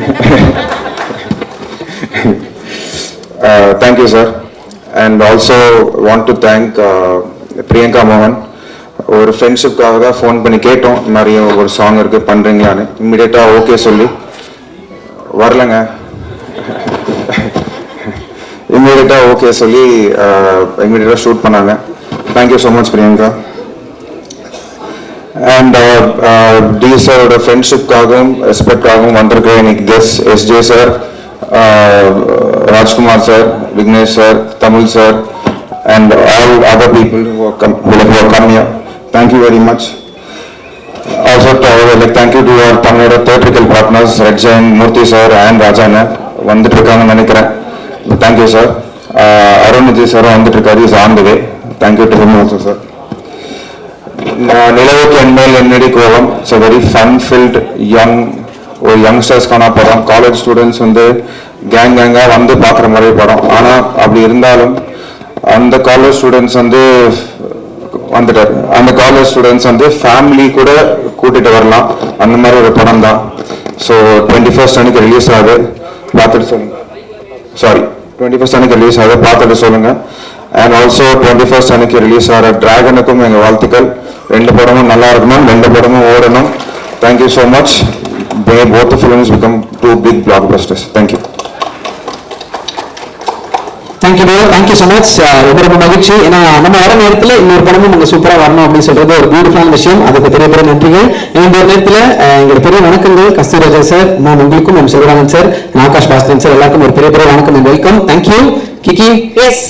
thank you sir. And also want to thank Priyanka மோகன். ஒரு ஃப்ரெண்ட்ஷிப்காக தான் ஃபோன் பண்ணி கேட்டோம், நிறைய ஒரு சாங் இருக்குது பண்ணுறீங்களான்னு. இம்மிடியேட்டாக ஓகே சொல்லி வரலங்க, இம்மிடியேட்டாக ஓகே சொல்லி இம்மிடியேட்டாக ஷூட் பண்ணாங்க. Thank you so much Priyanka. And D சாரோட ஃப்ரெண்ட்ஷிப்காகவும் ரெஸ்பெக்டாகவும் வந்திருக்க இன்னைக்கு guest SJ sir, Rajkumar sir, Vignesh sir, Tamil sir, and all other people who have come here. Thank you very much. Also, thank you to our Tamil theatrical partners, Red Giant, Murthy sir and Rajana. வந்துட்டு இருக்காங்கன்னு நினைக்கிறேன். Thank you sir. Arunji sir வந்துட்டு இருக்காரு, is on the way. Thank you to him also sir. நிலவுக்கு என்மேல் என்னடி கோபம். It's a very fun-filled ஒரு யங்ஸ்டர்ஸ்க்கான படம். காலேஜ் ஸ்டூடெண்ட்ஸ் வந்து கேங்காக வந்து பார்க்குற மாதிரி படம். ஆனால் அப்படி இருந்தாலும் அந்த காலேஜ் ஸ்டூடெண்ட்ஸ் வந்து வந்துட்டார். அந்த காலேஜ் ஸ்டூடெண்ட்ஸ் வந்து ஃபேமிலி கூட கூட்டிகிட்டு வரலாம், அந்த மாதிரி ஒரு படம் தான். ஸோ 21st அன்னைக்கு ரிலீஸ் ஆகுது, பார்த்துட்டு சொல்லுங்கள். 21st அன்னைக்கு ரிலீஸ் ஆகுது, பார்த்துட்டு சொல்லுங்கள். அண்ட் ஆல்சோ 21st அன்னைக்கு ரிலீஸ் ஆகிற டிராகனுக்கும் எங்கள் வாழ்த்துக்கள். 2 படமும் நல்லா இருக்கணும், 2 படமும் ஓடணும். Thank you so much. Both the films become 2 big blockbusters. Thank you. Thank you so much. ரொம்ப மகிழ்ச்சி. ஏன்னா நம்ம வர நேரத்தில் இன்னொரு படமும் உங்க சூப்பராக வரணும் அப்படின்னு சொல்றது ஒரு பியூட்டிஃபுல்லான விஷயம். அதுக்கு பெரிய பெரிய நன்றிகள். இந்த ஒரு நேரத்தில் எங்களோட பெரிய வணக்கங்கள் கஸ்தூராஜா சார், நான் உங்களுக்கும், M Selvaraman sir, Akash Baskaran sir, எல்லாருக்கும் ஒரு பெரிய பெரிய வணக்கம் and welcome. Thank you. Kiki, yes,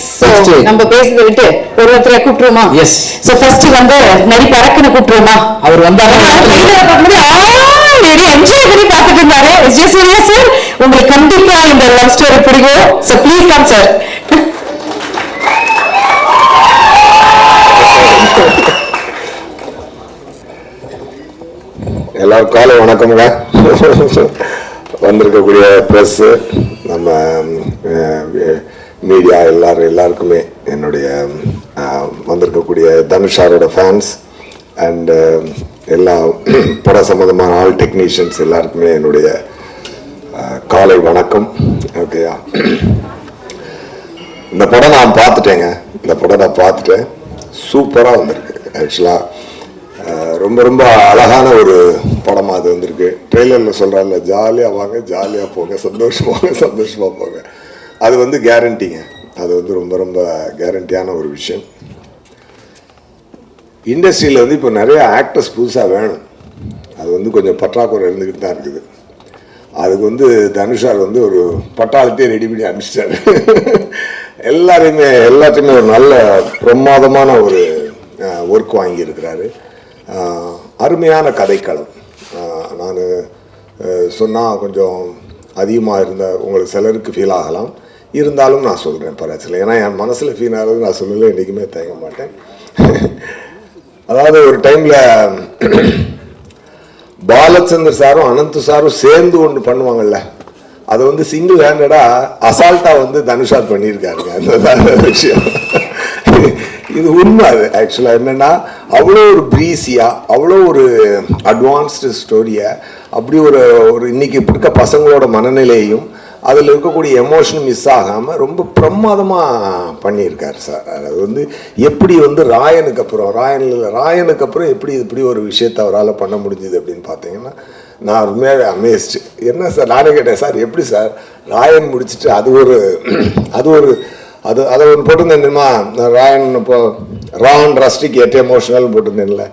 நம்ம பேசுறதை விட்டு ஒருத்தரை கூப்பிட்டுருமா? எஸ். சோ ஃபர்ஸ்ட் வந்து நடி பறக்கன கூப்பிட்டுருமா? அவர் வந்தாரு, என்ஜாய் பண்ணி பார்த்துட்டு இருந்தாரு. எஸ்ஜே சூர்யா சார், உங்களுக்கு கண்டிப்பா இந்த லவ் ஸ்டோரி பிடிக்கும். So please come sir. எல்லாரும் காலை வணக்கம்ங்க. வந்திருக்கக்கூடிய ப்ரெஸ்ஸு, நம்ம மீடியா எல்லாருக்குமே என்னுடைய வந்திருக்கக்கூடிய தனுஷாரோட ஃபேன்ஸ் அண்ட் எல்லா பட சம்மந்தமான ஆல் டெக்னீஷியன்ஸ் எல்லாருக்குமே என்னுடைய காலை வணக்கம். ஓகேயா, இந்த படம் நான் பார்த்துட்டேன். சூப்பராக வந்திருக்கு. ஆக்சுவலாக ரொம்ப ரொம்ப அழகான ஒரு படமாக அது வந்திருக்கு. ட்ரெய்லரில் சொல்கிறாங்கல்ல, ஜாலியாக வாங்க, ஜாலியாக போங்க, சந்தோஷமாக போங்க. அது வந்து கேரண்டிங்க. அது வந்து ரொம்ப ரொம்ப கேரண்டியான ஒரு விஷயம். இண்டஸ்ட்ரியில் வந்து இப்போ நிறைய ஆக்டர்ஸ் புதுசாக வேணும். அது வந்து கொஞ்சம் பற்றாக்குறை இருந்துக்கிட்டு தான் இருக்குது. அதுக்கு வந்து தனுஷார் வந்து ஒரு பட்டாளத்தையே ரெடி பண்ணி அனுப்பிச்சிட்டாரு. எல்லாத்தையுமே ஒரு நல்ல பிரமாதமான ஒரு ஒர்க் வாங்கியிருக்கிறாரு. அருமையான கதைக்களம். நான் சொன்னால் கொஞ்சம் அதிகமாக இருந்த உங்களுக்கு சிலருக்கு ஃபீல் ஆகலாம், இருந்தாலும் நான் சொல்கிறேன் பரவாயில்ல. ஏன்னா என் மனசில் ஃபீல் ஆகிறது நான் சொல்லலை, என்றைக்குமே தயங்க மாட்டேன். அதாவது ஒரு டைமில் பாலச்சந்தர் சாரும் அனந்த் சாரும் சேர்ந்து ஒன்று பண்ணுவாங்கல்ல, அதை வந்து சிங்கிள் ஹேண்டடாக அசால்ட்டாக வந்து தனுஷார் பண்ணியிருக்காருங்க. அந்த விஷயம் இது உண்மை. அது ஆக்சுவலாக என்னென்னா, அவ்வளோ ஒரு ப்ரீஸியாக, அவ்வளோ ஒரு அட்வான்ஸ்டு ஸ்டோரியை, அப்படி ஒரு இன்னைக்கு இருக்க பசங்களோட மனநிலையையும் அதில் இருக்கக்கூடிய எமோஷனும் மிஸ் ஆகாமல் ரொம்ப பிரமாதமாக பண்ணியிருக்காரு சார். அது வந்து எப்படி வந்து ராயனுக்கு அப்புறம் எப்படி இப்படி ஒரு விஷயத்தை அவரால் பண்ண முடிஞ்சுது அப்படின்னு பார்த்தீங்கன்னா, நான் உண்மையாகவே அமேஸ்டு. என்ன சார், நானே கேட்டேன், சார் எப்படி சார் ராயன் முடிச்சுட்டு அதை ஒன்று போட்டிருந்தேன் தெரியுமா, ராயன் இப்போ ரான் ரஸ்டிக் எட் எமோஷனல் போட்டிருந்தேன்ல,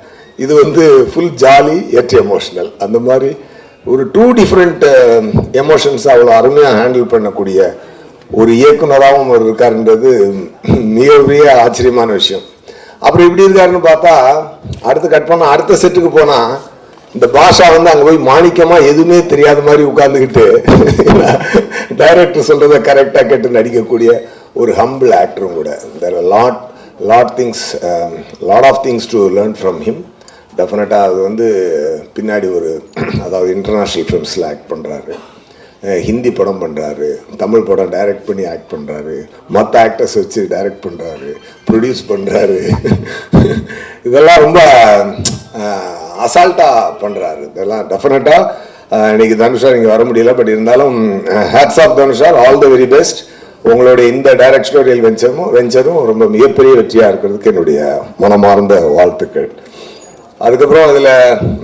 இது வந்து ஃபுல் ஜாலி எட் எமோஷனல். அந்த மாதிரி ஒரு 2 டிஃப்ரெண்ட் எமோஷன்ஸ் அவ்வளோ அருமையாக ஹேண்டில் பண்ணக்கூடிய ஒரு இயக்குனராகவும் அவர் இருக்காருன்றது மிகப்பெரிய ஆச்சரியமான விஷயம். அப்புறம் இப்படி இருக்காருன்னு பார்த்தா, அடுத்து கட் பண்ண அடுத்த செட்டுக்கு போனால் இந்த பாஷா வந்து அங்கே போய் மாணிக்கமாக எதுவுமே தெரியாத மாதிரி உட்காந்துக்கிட்டு டைரக்டர் சொல்கிறத கரெக்டாக கேட்டு நடிக்கக்கூடிய ஒரு ஹம்பிள் ஆக்டரும் கூட. There are lot of things to learn from him. டெஃபினட்டாக அது வந்து பின்னாடி அதாவது இன்டர்நேஷ்னல் ஃபிலிம்ஸில் ஆக்ட் பண்ணுறாரு, ஹிந்தி படம் பண்ணுறாரு, தமிழ் படம் டைரக்ட் பண்ணி ஆக்ட் பண்ணுறாரு, மற்ற ஆக்டர்ஸ் வச்சு டைரக்ட் பண்ணுறாரு, ப்ரொடியூஸ் பண்ணுறாரு. இதெல்லாம் ரொம்ப அசால்ட்டாக பண்ணுறாரு. இதெல்லாம் டெஃபினட்டாக இன்னைக்கு தனுஷார் இங்கே வர முடியல, பட் இருந்தாலும் hats off Dhanush sir, all the very best. உங்களுடைய இந்த டைரக்டோரியல் வெஞ்சரும் ரொம்ப மிகப்பெரிய வெற்றியாக இருக்கிறதுக்கு என்னுடைய மனமார்ந்த வாழ்த்துக்கள். அதுக்கப்புறம் அதில்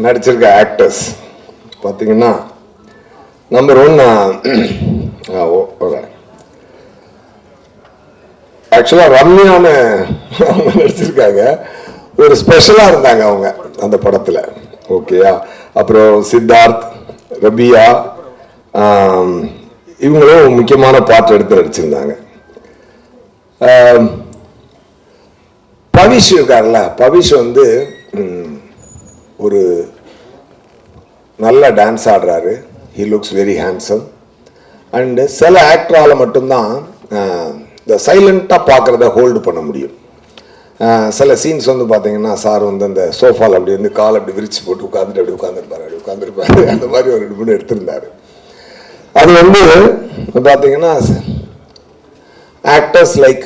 நடிச்சிருக்க ஆக்டர்ஸ் பார்த்தீங்கன்னா நம்பர் 1 ஆக்சுவலாக ரம்யான்னு அவங்க நடிச்சிருக்காங்க. ஒரு ஸ்பெஷலாக இருந்தாங்க அவங்க அந்த படத்தில். ஓகேயா. அப்புறம் சித்தார்த், ரபியா, இவங்களும் முக்கியமான பாட்டு எடுத்து நடிச்சிருந்தாங்க. பவிஷ் இருக்கார்ல, பவிஷ் வந்து ஒரு நல்ல டான்ஸ் ஆடுறாரு. He looks very handsome. And சில ஆக்டரால் மட்டும்தான் இந்த சைலண்ட்டாக பார்க்குறத ஹோல்டு பண்ண முடியும். சில சீன்ஸ் வந்து பார்த்தீங்கன்னா சார் வந்து அந்த சோஃபாவில் அப்படி வந்து கால் அப்படி விரிச்சு போட்டு உட்காந்துட்டு அப்படி உட்காந்துருப்பாரு. அந்த மாதிரி ஒரு 2 எடுத்திருந்தாரு. அது வந்து பார்த்தீங்கன்னா actors like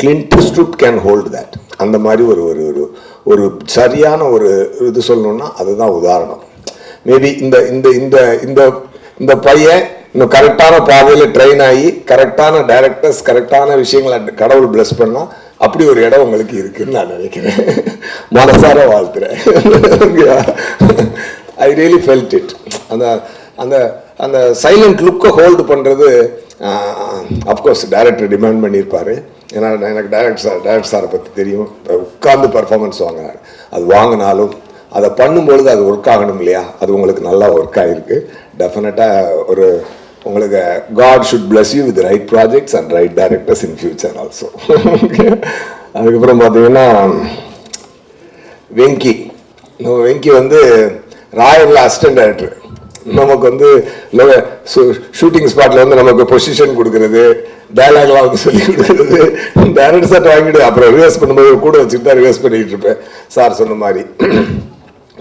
Clint Eastwood can hold that. அந்த மாதிரி ஒரு ஒரு ஒரு சரியான ஒரு இது சொல்லணும்னா அதுதான் உதாரணம். மேபி இந்த இந்த இந்த இந்த இந்த பையன் இன்னும் கரெக்டான பாதையில் ட்ரெயின் ஆகி கரெக்டான டைரக்டர்ஸ் கரெக்டான விஷயங்களை கடவுள் பிளஸ் பண்ணால் அப்படி ஒரு இடம் உங்களுக்கு இருக்குன்னு நான் நினைக்கிறேன். மனசார வாழ்த்துறேன். I really felt it. அந்த அந்த அந்த சைலண்ட் லுக்கை ஹோல்டு பண்ணுறது அஃப்கோர்ஸ் டைரக்டர் டிமாண்ட் பண்ணியிருப்பார். ஏன்னா எனக்கு டைரக்டர் சாரை பற்றி தெரியும். உட்கார்ந்து பர்ஃபார்மன்ஸ் வாங்கினார். அது வாங்கினாலும் அதை பண்ணும்பொழுது அது ஒர்க் ஆகணும் இல்லையா? அது உங்களுக்கு நல்லா ஒர்க் ஆகிருக்கு. டெஃபினட்டாக ஒரு உங்களுக்கு God should bless you with right projects and right directors in future also. அதுக்கப்புறம் பார்த்தீங்கன்னா வெங்கி வந்து ராயலில் அசிஸ்டன்ட் டைரக்டர். நமக்கு வந்து ஷூட்டிங் ஸ்பாட்டில் வந்து நமக்கு பொசிஷன் கொடுக்குறது, டைலாக்லாம் வந்து சொல்லி கொடுக்குறது, டைரக்டர் சார் வாங்கிட்டு அப்புறம் ரிவர்ஸ் பண்ணும்போது கூட வச்சுட்டு தான் ரிவர்ஸ் பண்ணிகிட்டு இருப்பேன். சார் சொன்ன மாதிரி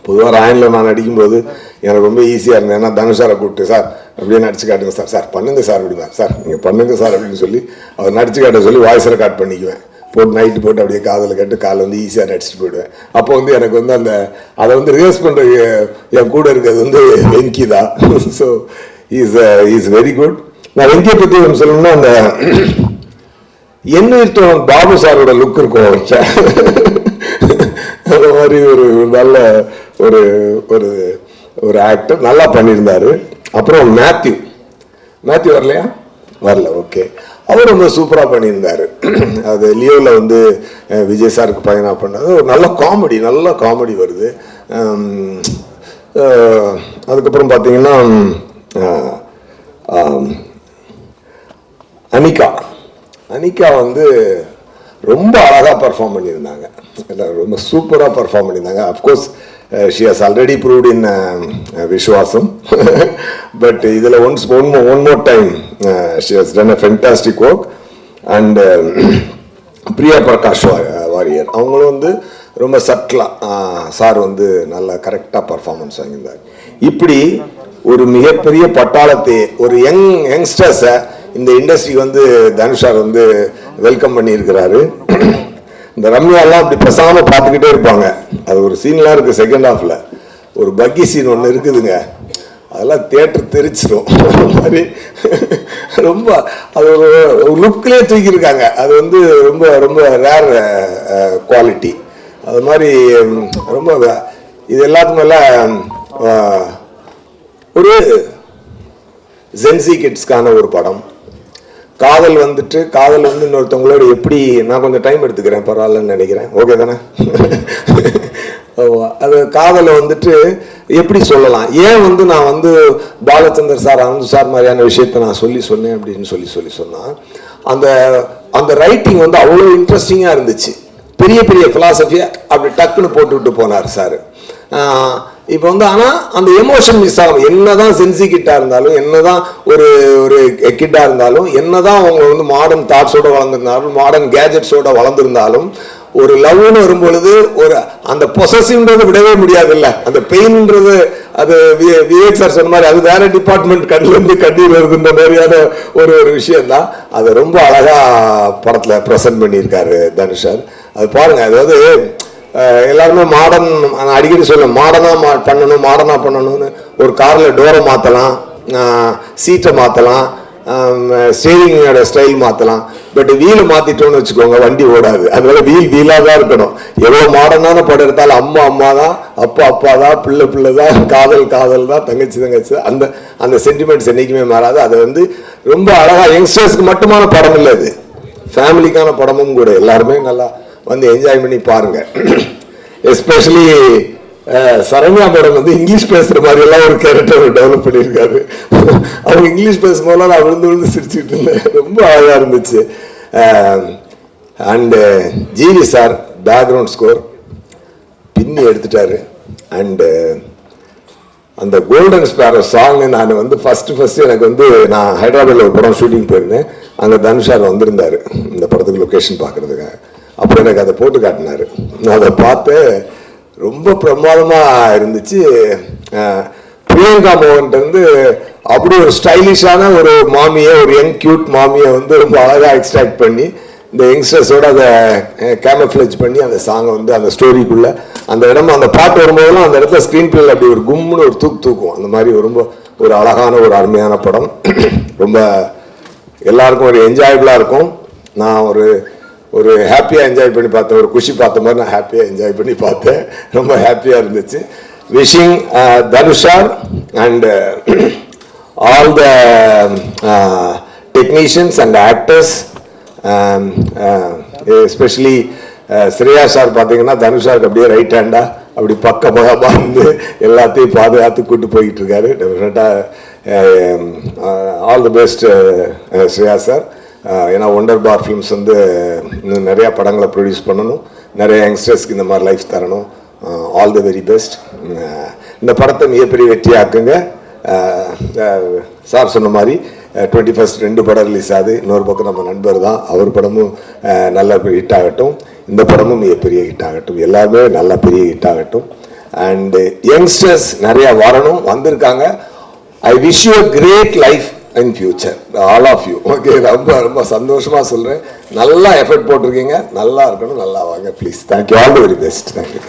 பொதுவாக ராயனில் நான் நடிக்கும்போது எனக்கு ரொம்ப ஈஸியாக இருந்தது. ஏன்னா தனுஷாரை கூப்பிட்டு சார் அப்படியே நடிச்சு காட்டுங்க சார், சார் பண்ணுங்க சார் அப்படின்னா, சார் நீங்கள் பண்ணுங்க சார் அப்படின்னு சொல்லி அவர் நடிச்சு காட்ட சொல்லி வாய்ஸ் ரெக்கார்ட் பண்ணிக்குவேன். போட்டு நைட்டு போட்டு அப்படியே காதில் கேட்டு காலை வந்து ஈஸியாக நடிச்சுட்டு போயிடுவேன். அப்போ வந்து எனக்கு வந்து அந்த அதை வந்து ரிவர்ஸ் பண்ணுறது என் கூட இருக்கிறது வந்து வெங்கி தான். So is very good. நான் வெங்கியை பற்றி ஒன்று சொல்லணும்னா அந்த எண்ணூர்த்தவன் பாபு சாரோட லுக் இருக்கும் அவர்கிட்ட. அந்த மாதிரி ஒரு நல்ல ஒரு ஒரு ஒரு ஆக்டர் நல்லா பண்ணியிருந்தாரு. அப்புறம் மேத்யூ வரலையா? வரல. ஓகே. அவர் ரொம்ப சூப்பராக பண்ணியிருந்தார். அது லியோவில் வந்து விஜய் சாருக்கு பையனாக பண்ணது ஒரு நல்ல காமெடி வருது. அதுக்கப்புறம் பார்த்தீங்கன்னா அனிகா வந்து ரொம்ப அழகாக பர்ஃபார்ம் பண்ணியிருந்தாங்க. ரொம்ப சூப்பராக பர்ஃபார்ம் பண்ணியிருந்தாங்க. Of course she has already proved in Viswasam. But இதில் one more time she has done a fantastic work. And Priya Prakash Varrier அவங்களும் வந்து ரொம்ப சட்டிலாக சார் வந்து நல்லா கரெக்டாக பர்ஃபார்மன்ஸ் வாங்கியிருந்தார். இப்படி ஒரு மிகப்பெரிய பட்டாளத்தை ஒரு யங்ஸ்டர்ஸை இந்த இண்டஸ்ட்ரி வந்து தனுஷார் வந்து வெல்கம் பண்ணியிருக்கிறாரு. இந்த ரம்யாலாம் அப்படி பேசாமல் பார்த்துக்கிட்டே இருப்பாங்க. அது ஒரு சீன்லாம் இருக்குது செகண்ட் ஹாஃபில். ஒரு பக்கி சீன் ஒன்று இருக்குதுங்க, அதெல்லாம் தியேட்டர் தெரிச்சிடும். மாதிரி ரொம்ப அது ஒரு லுக்லேயே தூக்கியிருக்காங்க. அது வந்து ரொம்ப ரொம்ப ரேர் குவாலிட்டி. அது மாதிரி ரொம்ப இது எல்லாத்துக்கும் மேலே ஒரு ஜென்சி கிட்ஸ்க்கான ஒரு படம். காதல் வந்து இன்னொருத்தவங்களோட எப்படி நான் கொஞ்சம் டைம் எடுத்துக்கிறேன் பரவாயில்லன்னு நினைக்கிறேன். ஓகே தானே? அது காதலை வந்துட்டு எப்படி சொல்லலாம், ஏன் வந்து நான் வந்து பாலச்சந்தர் சார் அனந்த் சார் மாதிரியான விஷயத்த நான் சொன்னேன் அப்படின்னு சொல்லி சொன்னால் அந்த அந்த ரைட்டிங் வந்து அவ்வளோ இன்ட்ரெஸ்டிங்காக இருந்துச்சு. பெரிய பெரிய ஃபிலாசபியை அப்படி டக்குன்னு போட்டுவிட்டு போனார் சார். இப்போ வந்து ஆனால் அந்த எமோஷன் மிஸ் ஆகும். என்னதான் சென்சி கிட்டாக இருந்தாலும், என்னதான் ஒரு ஒரு கிட்டாக இருந்தாலும், என்னதான் அவங்க வந்து மாடர்ன் தாட்ஸோட வளர்ந்துருந்தாலும், மாடர்ன் கேஜெட்ஸோட வளர்ந்துருந்தாலும், ஒரு லவ்னு வரும்பொழுது ஒரு அந்த பொசசிவ்ன்றதை விடவே முடியாது இல்லை. அந்த பெயின்ன்றது அது விவேக் சார் சொன்ன மாதிரி அது வேற டிபார்ட்மெண்ட் கண்ணிலேருந்து கண்ணீர் வருதுன்ற மாதிரியான ஒரு ஒரு விஷயம்தான். அதை ரொம்ப அழகா படத்தில் ப்ரெசென்ட் பண்ணியிருக்காரு தனுஷ். அது பாருங்க, அதாவது எல்லாருமே மாடர்ன், அடிக்கடி சொல்ல மாடர்னா பண்ணணும்னு ஒரு காரில் டோரை மாற்றலாம், சீட்டை மாற்றலாம், ஸ்டேரிங்கோட ஸ்டைல் மாற்றலாம். பட் வீலை மாற்றிட்டோன்னு வச்சுக்கோங்க, வண்டி ஓடாது. அதனால வீலாக தான் இருக்கணும். எவ்வளோ மாடர்னான படம் எடுத்தாலும் அம்மா தான், அப்பா தான், பிள்ளை தான், காதல் தான், தங்கச்சி அந்த அந்த சென்டிமெண்ட்ஸ் என்றைக்குமே மாறாது. அதை வந்து ரொம்ப அழகாக யங்ஸ்டர்ஸ்க்கு மட்டுமான படம் இல்லை, அது ஃபேமிலிக்கான படமும் கூட. எல்லாருமே நல்லா வந்து என்ஜாய் பண்ணி பாருங்க. எஸ்பெஷலி சரண்யா மேடம் வந்து இங்கிலீஷ் பேசுற மாதிரி எல்லாம் ஒரு கேரக்டர் டெவலப் பண்ணியிருக்காரு. அவங்க இங்கிலீஷ் பேசும்போது நான் விழுந்து சிரிச்சுட்டு இருந்தேன். ரொம்ப அழகா இருந்துச்சு. And GV sir background score பின்னி எடுத்துட்டாரு. அண்டு அந்த கோல்டன் ஸ்பேரோ சாங் நான் வந்து ஃபர்ஸ்ட் எனக்கு வந்து நான் ஹைதராபாத்தில் ஒரு படம் ஷூட்டிங் போயிருந்தேன். அங்கே தனுஷார் வந்திருந்தாரு இந்த படத்துக்கு லொக்கேஷன் பார்க்கறதுக்காக. அப்புறம் எனக்கு அதை போட்டு காட்டினாரு. நான் அதை பார்த்து ரொம்ப பிரமாதமாக இருந்துச்சு. பிரியங்கா மோகன் வந்து அப்படி ஒரு ஸ்டைலிஷான ஒரு மாமியை, ஒரு யங் கியூட் மாமியை வந்து ரொம்ப அழகாக எக்ஸ்ட்ராக்ட் பண்ணி இந்த யங்ஸ்டர்ஸோட அதை கேமஃப்ளேஜ் பண்ணி அந்த சாங்கை வந்து அந்த ஸ்டோரிக்குள்ளே அந்த இடம் அந்த பாட்டு வரும்போதெல்லாம் அந்த இடத்துல ஸ்க்ரீன் பிளேல அப்படி ஒரு கும்முன்னு ஒரு தூக்கும். அந்த மாதிரி ரொம்ப ஒரு அழகான ஒரு அருமையான படம். ரொம்ப எல்லாருக்கும் ஒரு என்ஜாயபிளாக இருக்கும். நான் ஒரு ஹாப்பியாக என்ஜாய் பண்ணி பார்த்தேன். ஒரு குஷி பார்த்த மாதிரி நான் ஹாப்பியாக என்ஜாய் பண்ணி பார்த்தேன். ரொம்ப ஹாப்பியாக இருந்துச்சு. Wishing தனுஷார் and all the technicians and actors, especially Shreya sir பார்த்தீங்கன்னா தனுஷாருக்கு அப்படியே ரைட் ஹேண்டா அப்படி பக்கமாக இருந்து எல்லாத்தையும் பாதுகாத்து கூட்டு போய்கிட்டு இருக்காரு. டெஃபினட்டாக all the best Shreya sir. ஏன்னா ஒண்டர் பார் ஃபிலிம்ஸ் வந்து இன்னும் நிறையா படங்களை ப்ரொடியூஸ் பண்ணணும், நிறைய யங்ஸ்டர்ஸ்க்கு இந்த மாதிரி லைஃப் தரணும். All the very best. இந்த படத்தை மிகப்பெரிய வெற்றியாக்குங்க. சார் சொன்ன மாதிரி 21st 2 படம் ரிலீஸ் ஆகுது. இன்னொரு பக்கம் நம்ம நண்பர் தான், அவர் படமும் நல்ல ஹிட் ஆகட்டும், இந்த படமும் மிகப்பெரிய ஹிட் ஆகட்டும், எல்லாமே நல்ல பெரிய ஹிட் ஆகட்டும். அண்டு யங்ஸ்டர்ஸ் நிறையா வரணும், வந்திருக்காங்க. I wish you a great life in future, all of you. Okay, ரொம்ப ரொம்ப சந்தோஷமாக சொல்கிறேன். நல்லா எஃபர்ட் போட்டிருக்கீங்க, நல்லா இருக்கணும், நல்லா வாங்க please. Thank you, all the very best. Thank you.